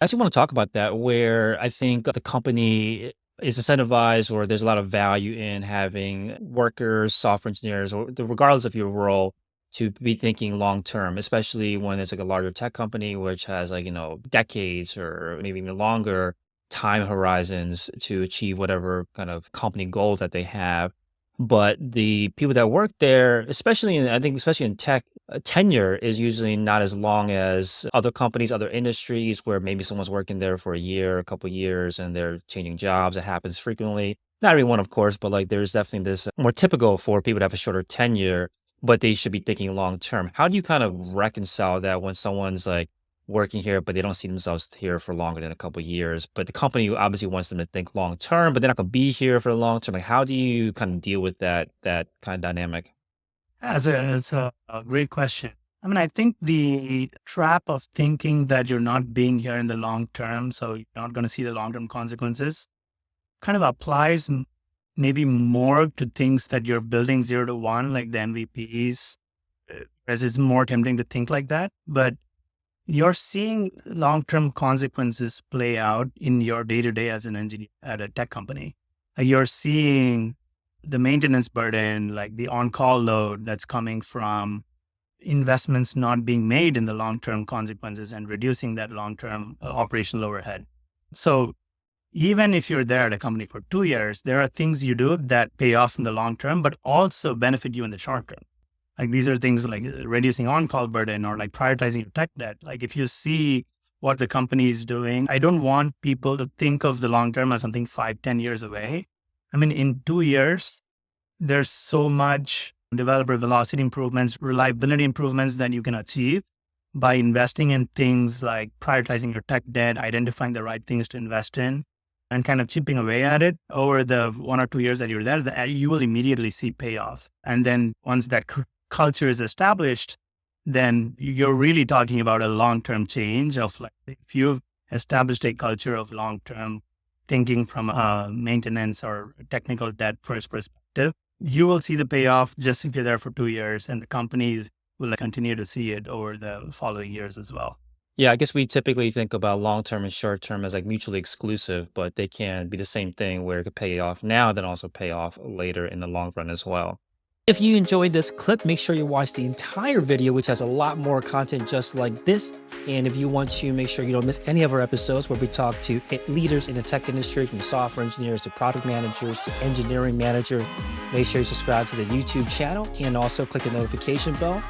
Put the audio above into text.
I actually want to talk about that where I think the company is incentivized or there's a lot of value in having workers, software engineers, or regardless of your role, to be thinking long term, especially when it's like a larger tech company, which has like, decades or maybe even longer time horizons to achieve whatever kind of company goals that they have. But the people that work there, I think, especially in tech, tenure is usually not as long as other companies, other industries where maybe someone's working there for a year, a couple years, and they're changing jobs. It happens frequently. Not everyone, of course, but like there's definitely this more typical for people to have a shorter tenure, but they should be thinking long term. How do you kind of reconcile that when someone's like working here, but they don't see themselves here for longer than a couple years? But the company obviously wants them to think long term, but they're not going to be here for the long term. Like, how do you kind of deal with that kind of dynamic? It's a great question. I mean, I think the trap of thinking that you're not being here in the long term, so you're not going to see the long term consequences, kind of applies maybe more to things that you're building 0 to 1, like the MVPs, as it's more tempting to think like that. But you're seeing long term consequences play out in your day to day as an engineer at a tech company. You're seeing the maintenance burden, like the on call load that's coming from investments not being made in the long term consequences and reducing that long term operational overhead. So, even if you're there at a company for 2 years, there are things you do that pay off in the long term, but also benefit you in the short term. Like these are things like reducing on call burden or like prioritizing your tech debt. Like if you see what the company is doing, I don't want people to think of the long term as something 5, 10 years away. I mean, in 2 years, there's so much developer velocity improvements, reliability improvements that you can achieve by investing in things like prioritizing your tech debt, identifying the right things to invest in, and kind of chipping away at it over the 1 or 2 years that you're there, you will immediately see payoff. And then once that culture is established, then you're really talking about a long-term change of like, if you've established a culture of long-term thinking from a maintenance or technical debt first perspective, you will see the payoff just if you're there for 2 years, and the companies will continue to see it over the following years as well. Yeah, I guess we typically think about long term and short term as like mutually exclusive, but they can be the same thing where it could pay off now, then also pay off later in the long run as well. If you enjoyed this clip, make sure you watch the entire video, which has a lot more content just like this. And if you want to make sure you don't miss any of our episodes where we talk to leaders in the tech industry, from software engineers to product managers to engineering manager, make sure you subscribe to the YouTube channel and also click the notification bell.